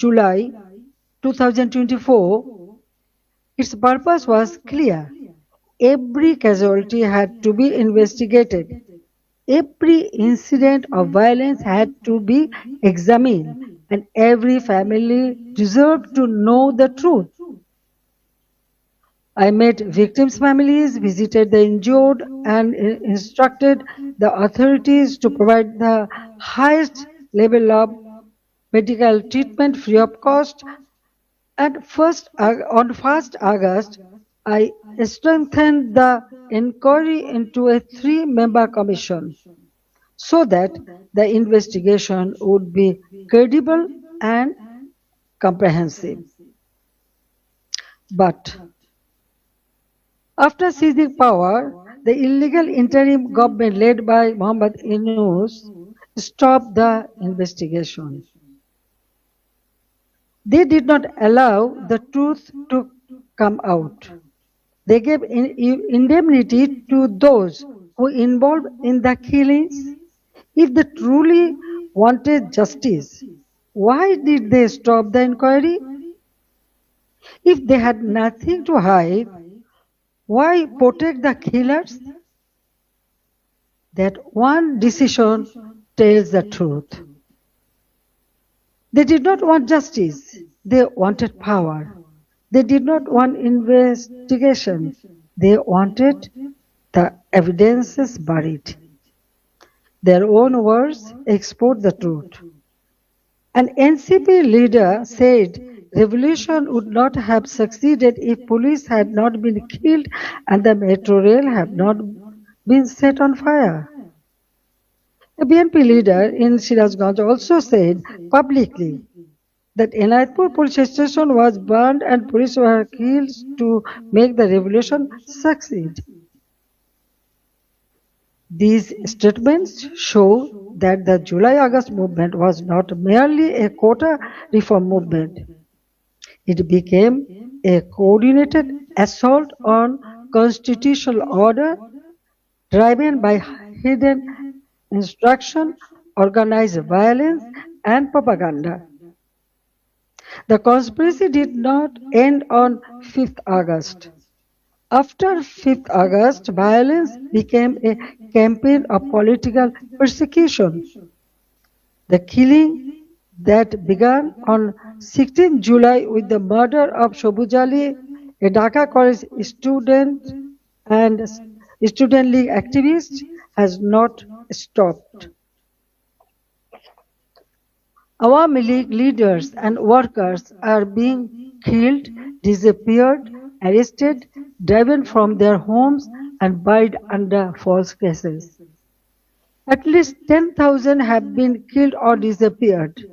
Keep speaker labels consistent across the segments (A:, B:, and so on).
A: July 2024, its purpose was clear. Every casualty had to be investigated. Every incident of violence had to be examined, and every family deserved to know the truth. I met victims' families, visited the injured, and instructed the authorities to provide the highest level of medical treatment free of cost. And on 1st August, I strengthened the inquiry into a three-member commission so that the investigation would be credible and comprehensive. But after seizing power, the illegal interim government led by Mohammad Yunus stopped the investigation. They did not allow the truth to come out. They gave indemnity to those who involved in the killings. If they truly wanted justice, why did they stop the inquiry? If they had nothing to hide, why protect the killers? That one decision tells the truth. They did not want justice, they wanted power. They did not want investigation, they wanted the evidences buried. Their own words export the truth. An NCP leader said revolution would not have succeeded if police had not been killed and the metro rail had not been set on fire. A BNP leader in Sirazganj also said publicly that Enayatpur police station was burned and police were killed to make the revolution succeed. These statements show that the July-August movement was not merely a quota reform movement. It became a coordinated assault on constitutional order driven by hidden instruction, organized violence, and propaganda. The conspiracy did not end on 5th August. After 5th August, violence became a campaign of political persecution. The killing that began on 16 July with the murder of Shobuz Ali, a Dhaka college student and student league activist, has not stopped. Awami League leaders and workers are being killed, disappeared, arrested, driven from their homes, and buried under false cases. At least 10,000 have been killed or disappeared.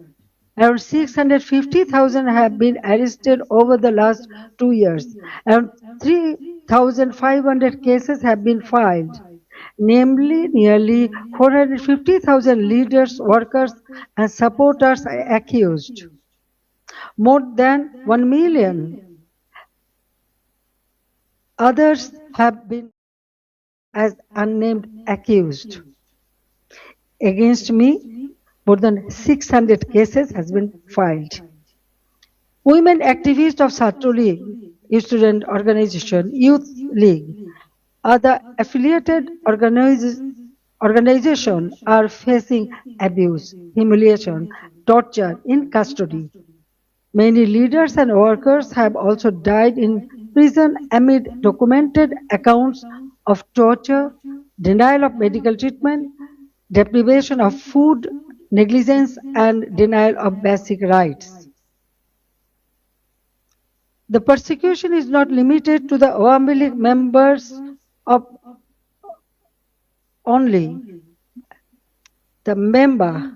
A: Around 650,000 have been arrested over the last 2 years. Around 3,500 cases have been filed. Namely, nearly 450,000 leaders, workers, and supporters are accused. More than 1 million others have been as unnamed accused. Against me, more than 600 cases has been filed. Women activists of Chhatro League, student organization, youth league, other affiliated organizations are facing abuse, humiliation, torture in custody. Many leaders and workers have also died in prison amid documented accounts of torture, denial of medical treatment, deprivation of food, negligence, and denial of basic rights. The persecution is not limited to the Awami League members of only. The member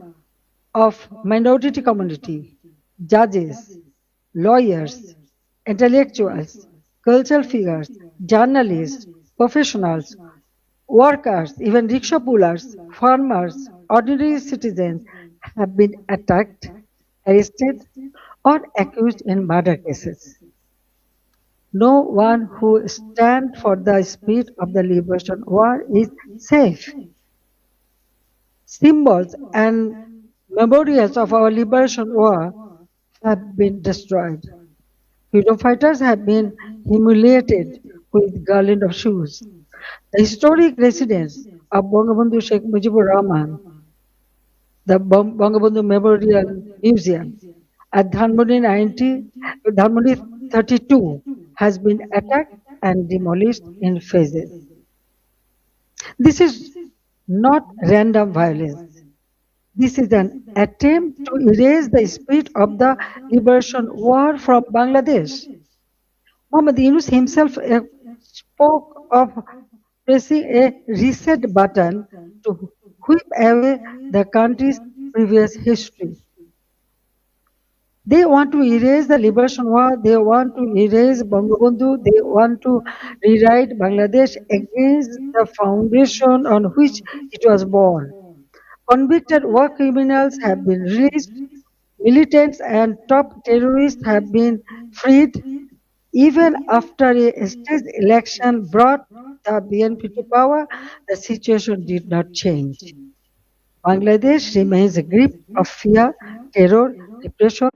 A: of minority community, judges, lawyers, intellectuals, cultural figures, journalists, professionals, workers, even rickshaw pullers, farmers, ordinary citizens have been attacked, arrested, or accused in murder cases. No one who stands for the spirit of the liberation war is safe. Symbols and memorials of our liberation war have been destroyed. Freedom fighters have been humiliated with garland of shoes. The historic residence of Bangabandhu Sheikh Mujibur Rahman, the Bangabandhu Memorial Museum at Dhanmondi 32 has been attacked and demolished in phases. This is not random violence. This is an attempt to erase the spirit of the liberation war from Bangladesh. Muhammad Yunus himself spoke of pressing a reset button to whip away the country's previous history. They want to erase the liberation war, they want to erase Bangabandhu, they want to rewrite Bangladesh against the foundation on which it was born. Convicted war criminals have been released, militants and top terrorists have been freed. Even after a state election brought the BNP to power, the situation did not change. Bangladesh remains a grip of fear, terror, repression.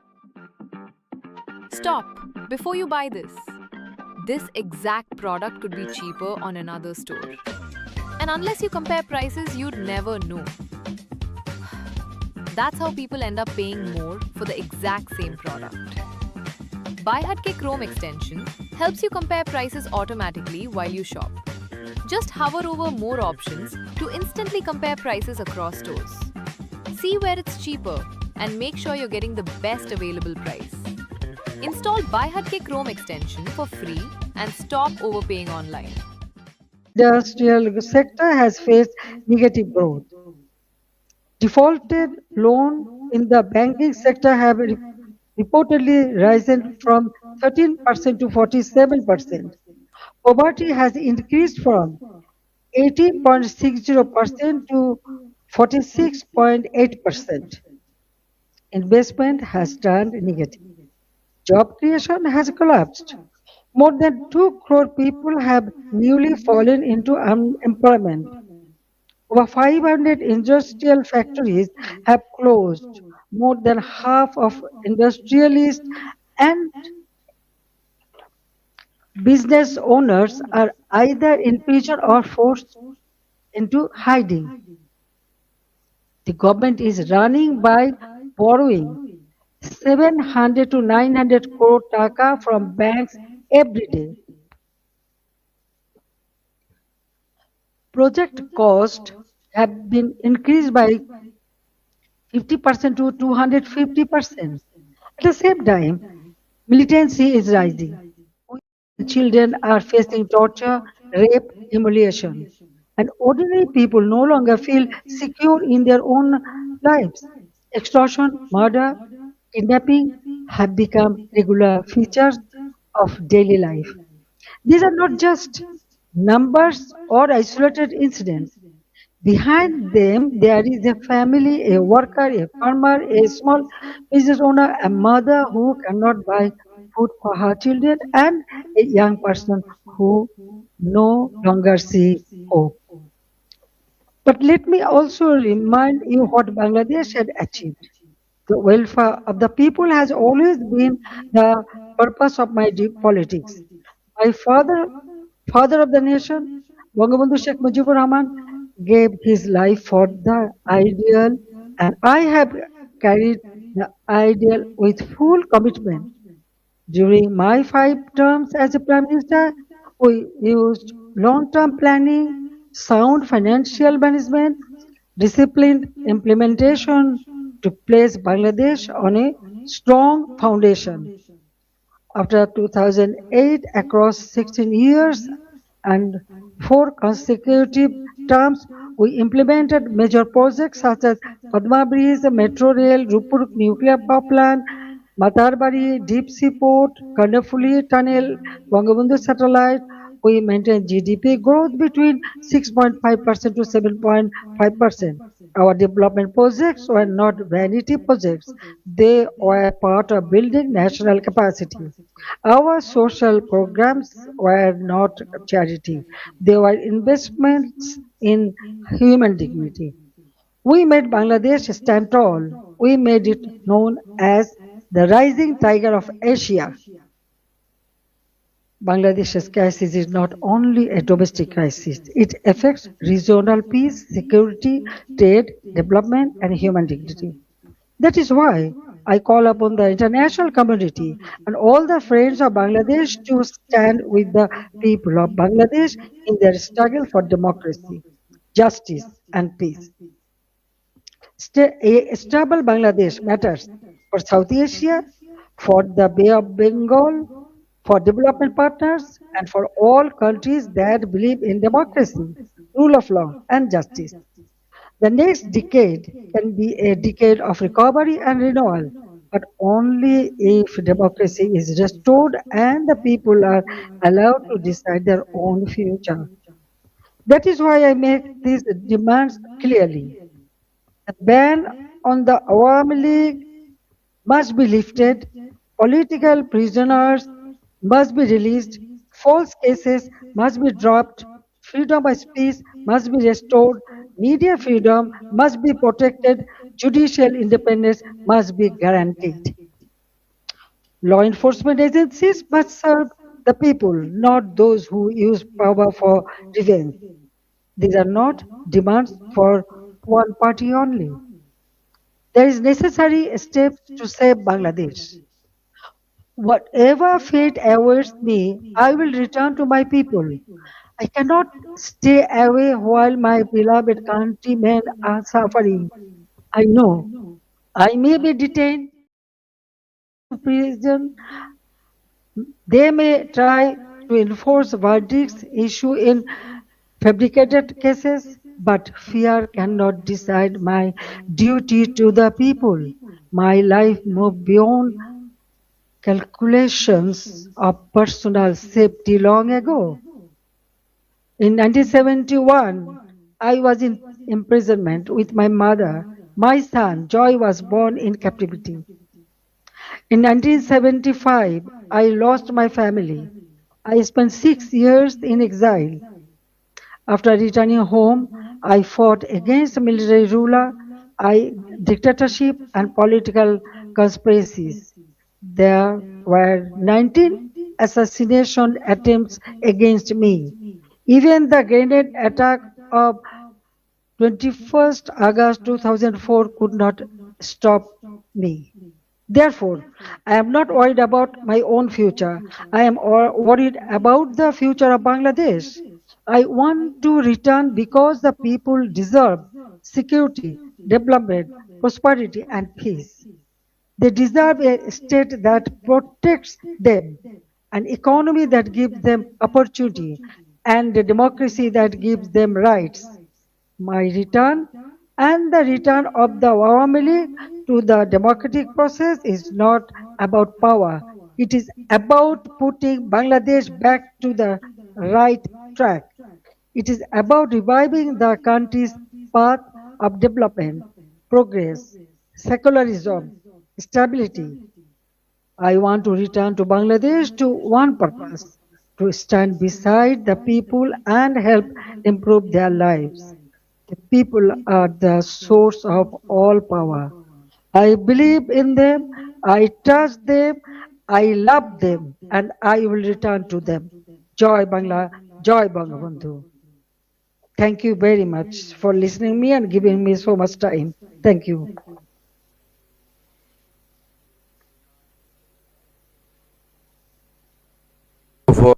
B: Stop before you buy this. This exact product could be cheaper on another store. And unless you compare prices, you'd never know. That's how people end up paying more for the exact same product. BuyHut Chrome extension helps you compare prices automatically while you shop. Just hover over more options to instantly compare prices across stores. See where it's cheaper and make sure you're getting the best available price. Install BuyHut Chrome extension for free and stop overpaying online.
A: Industrial sector has faced negative growth. Defaulted loan in the banking sector have reportedly risen from 13% to 47%. Poverty has increased from 18.60% to 46.8%. Investment has turned negative. Job creation has collapsed. More than 2 crore people have newly fallen into unemployment. Over 500 industrial factories have closed. More than half of industrialists and business owners are either in prison or forced into hiding. The government is running by borrowing 700 to 900 crore taka from banks every day. Project costs have been increased by 50% to 250%. At the same time, militancy is rising. Children are facing torture, rape, humiliation. And ordinary people no longer feel secure in their own lives. Extortion, murder, kidnapping have become regular features of daily life. These are not just numbers or isolated incidents. Behind them, there is a family, a worker, a farmer, a small business owner, a mother who cannot buy food for her children, and a young person who no longer see hope. But let me also remind you what Bangladesh had achieved. The welfare of the people has always been the purpose of my deep politics. My father of the nation, Bangabandhu Sheikh Mujibur Rahman, gave his life for the ideal, and I have carried the ideal with full commitment. During my 5 terms as a Prime Minister, we used long term planning, sound financial management, disciplined implementation to place Bangladesh on a strong foundation. After 2008, across 16 years and 4 consecutive terms, we implemented major projects such as Padma Bridge, Metro Rail, Rupur Nuclear Power Plant, Matarbari Deep Sea Port, Kandapuli Tunnel, Bangabandhu Satellite. We maintained GDP growth between 6.5% to 7.5%. Our development projects were not vanity projects, they were part of building national capacity. Our social programs were not charity, they were investments in human dignity. We made Bangladesh stand tall. We made it known as the rising tiger of Asia. Bangladesh's crisis is not only a domestic crisis, it affects regional peace, security, trade, development, and human dignity. That is why I call upon the international community and all the friends of Bangladesh to stand with the people of Bangladesh in their struggle for democracy, justice, and peace. A stable Bangladesh matters for South Asia, for the Bay of Bengal, for development partners, and for all countries that believe in democracy, rule of law, and justice. The next decade can be a decade of recovery and renewal, but only if democracy is restored and the people are allowed to decide their own future. That is why I make these demands clearly. The ban on the Awami League must be lifted, political prisoners must be released, false cases must be dropped, freedom of speech must be restored, media freedom must be protected, judicial independence must be guaranteed. Law enforcement agencies must serve the people, not those who use power for revenge. These are not demands for one party only. There is necessary steps to save Bangladesh. Whatever fate awaits me, I will return to my people. I cannot stay away while my beloved countrymen are suffering. I know I may be detained to prison. They may try to enforce verdicts issued in fabricated cases, but fear cannot decide my duty to the people. My life moved beyond calculations of personal safety long ago. In 1971, I was in imprisonment with my mother. My son, Joy, was born in captivity. In 1975, I lost my family. I spent 6 years in exile. After returning home, I fought against military ruler, dictatorship, and political conspiracies. There were 19 assassination attempts against me. Even the grenade attack of 21st August 2004 could not stop me. Therefore, I am not worried about my own future. I am worried about the future of Bangladesh. I want to return because the people deserve security, development, prosperity, and peace. They deserve a state that protects them, an economy that gives them opportunity, and a democracy that gives them rights. My return and the return of the Awami League to the democratic process is not about power. It is about putting Bangladesh back to the right track. It is about reviving the country's path of development, progress, secularism, stability. I want to return to Bangladesh to one purpose, to stand beside the people and help improve their lives. The people are the source of all power. I believe in them, I trust them, I love them, and I will return to them. Joy Bangla, Joy Bangabandhu. Thank you very much for listening me and giving me so much time. Thank you.
C: For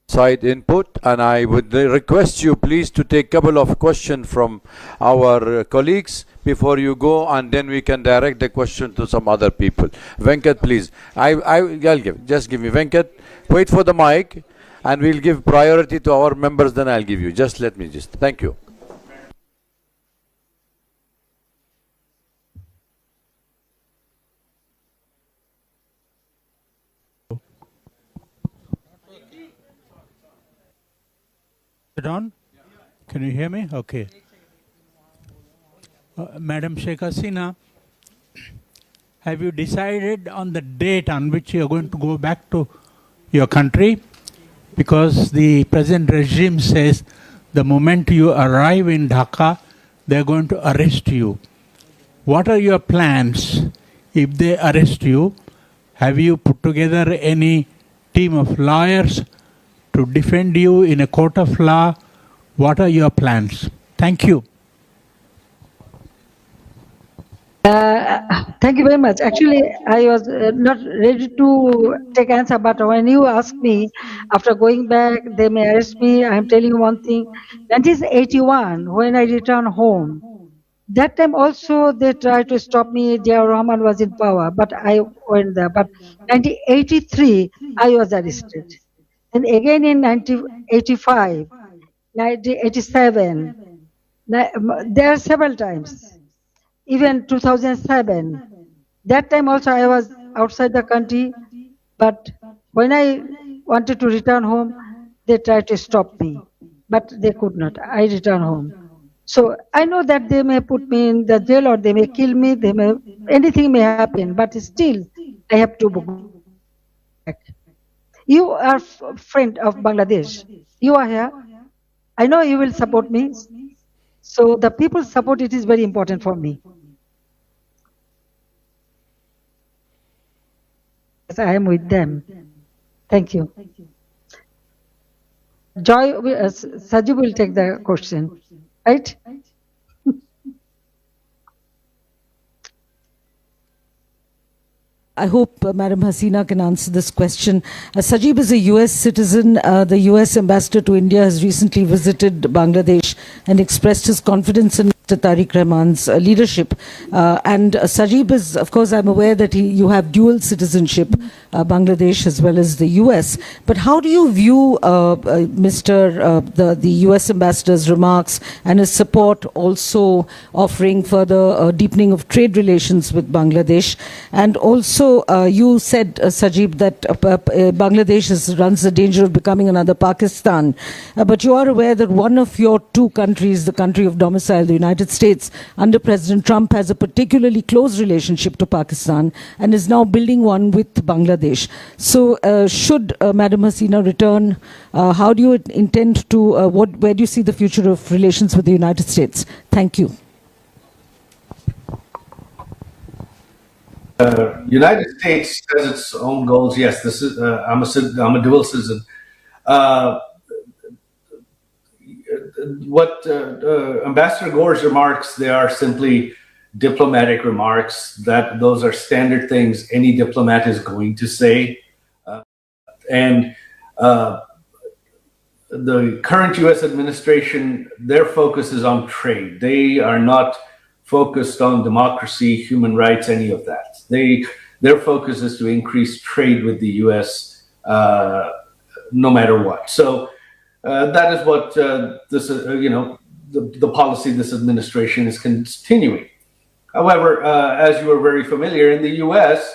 C: side input, and I would request you please to take a couple of questions from our colleagues before you go, and then we can direct the question to some other people. Venkat, please. I'll give. Just give me Venkat. Wait for the mic, and we'll give priority to our members. Then I'll give you. Just let me just. Thank you.
D: Is it on? Can you hear me? Okay. Madam Sheikh Hasina, have you decided on the date on which you are going to go back to your country? Because the present regime says the moment you arrive in Dhaka, they are going to arrest you. What are your plans? if they arrest you, have you put together any team of lawyers to defend you in a court of law? What are your plans? Thank you.
A: Thank you very much. Actually, I was not ready to take answer, but when you ask me, after going back, they may arrest me. I am telling you one thing. 1981, when I returned home, that time also they tried to stop me. Jia Rahman was in power, but I went there. But 1983, I was arrested. And again in 1985, 1987, there are several times. Even 2007, that time also I was outside the country, but when I wanted to return home, they tried to stop me, but they could not. I returned home. So I know that they may put me in the jail or they may kill me, anything may happen, but still I have to go back. You are a friend of Bangladesh. You are here. I know you will support me. So the people's support, it is very important for me. I am with them. Thank you. Joy, Saju will take the question, right?
E: I hope Madam Hasina can answer this question. Sajib is a US citizen. The US ambassador to India has recently visited Bangladesh and expressed his confidence in Mr. Tariq Rahman's leadership. And Sajib is, of course, I'm aware that you have dual citizenship, Bangladesh as well as the US. But how do you view the US ambassador's remarks and his support also offering further deepening of trade relations with Bangladesh? And also, you said, Sajib, that Bangladesh runs the danger of becoming another Pakistan. But you are aware that one of your two countries, the country of domicile, the United States, under President Trump, has a particularly close relationship to Pakistan and is now building one with Bangladesh. So should Madam Hasina return, how do you intend to, where do you see the future of relations with the United States? Thank you.
F: United States has its own goals. Yes, this is. I'm a dual citizen. What Ambassador Gore's remarks, they are simply diplomatic remarks. Those are standard things any diplomat is going to say. And the current U.S. administration, their focus is on trade. They are not focused on democracy, human rights, any of that. Their focus is to increase trade with the U.S. No matter what. So that is what the policy this administration is continuing. However, as you are very familiar, in the U.S.,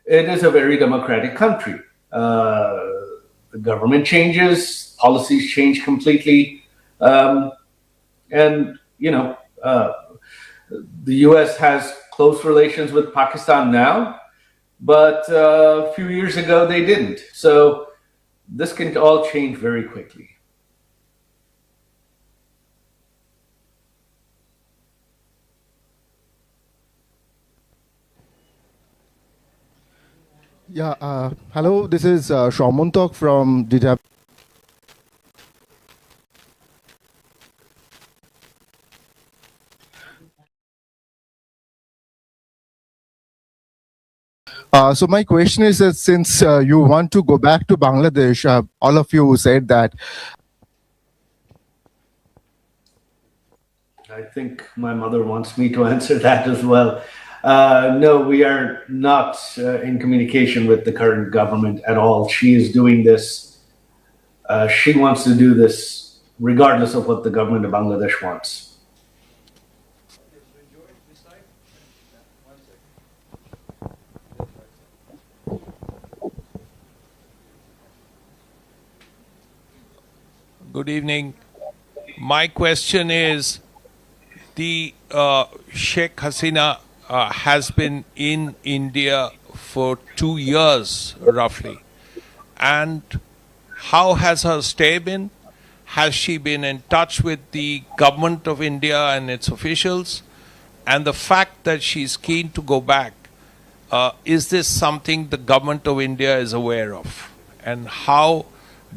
F: it is a very democratic country. The government changes, policies change completely, and the U.S. has close relations with Pakistan now, but a few years ago they didn't. So this can all change very quickly.
G: Yeah, hello, this is Shaumuntok from DW. So my question is that since you want to go back to Bangladesh, all of you said that.
F: I think my mother wants me to answer that as well. No, we are not in communication with the current government at all. She is doing this. She wants to do this regardless of what the government of Bangladesh wants.
H: Good evening. My question is, the Sheikh Hasina has been in India for 2 years, roughly. And how has her stay been? Has she been in touch with the government of India and its officials? And the fact that she's keen to go back, is this something the government of India is aware of? And how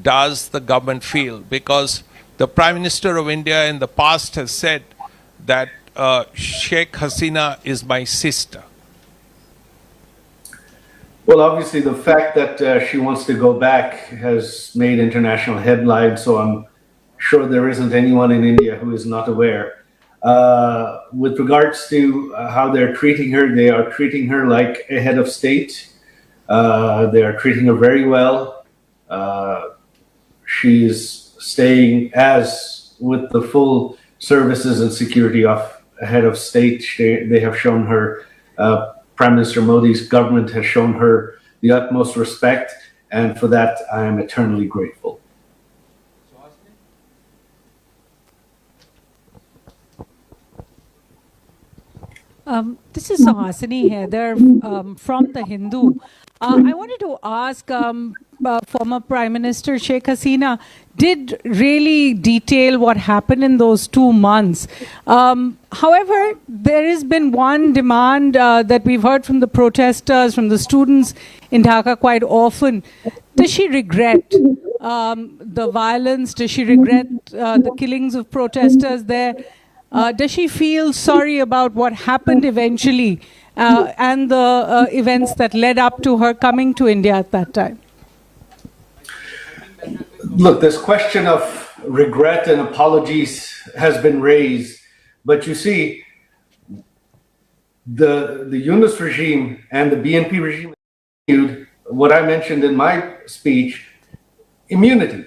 H: does the government feel? Because the Prime Minister of India in the past has said that Sheikh Hasina is my sister.
F: Well, obviously, the fact that she wants to go back has made international headlines, so I'm sure there isn't anyone in India who is not aware. With regards to how they're treating her, they are treating her like a head of state. They are treating her very well. She's staying as with the full services and security of a head of state. They have shown her, Prime Minister Modi's government has shown her the utmost respect, and for that I am eternally grateful.
I: This is Suhasini Heather from The Hindu. I wanted to ask former Prime Minister Sheikh Hasina did really detail what happened in those 2 months. However, there has been one demand that we've heard from the protesters, from the students in Dhaka quite often. Does she regret the violence? Does she regret the killings of protesters there? Does she feel sorry about what happened eventually and the events that led up to her coming to India at that time?
F: Look, this question of regret and apologies has been raised, but you see, the Yunus regime and the BNP regime, what I mentioned in my speech, immunity.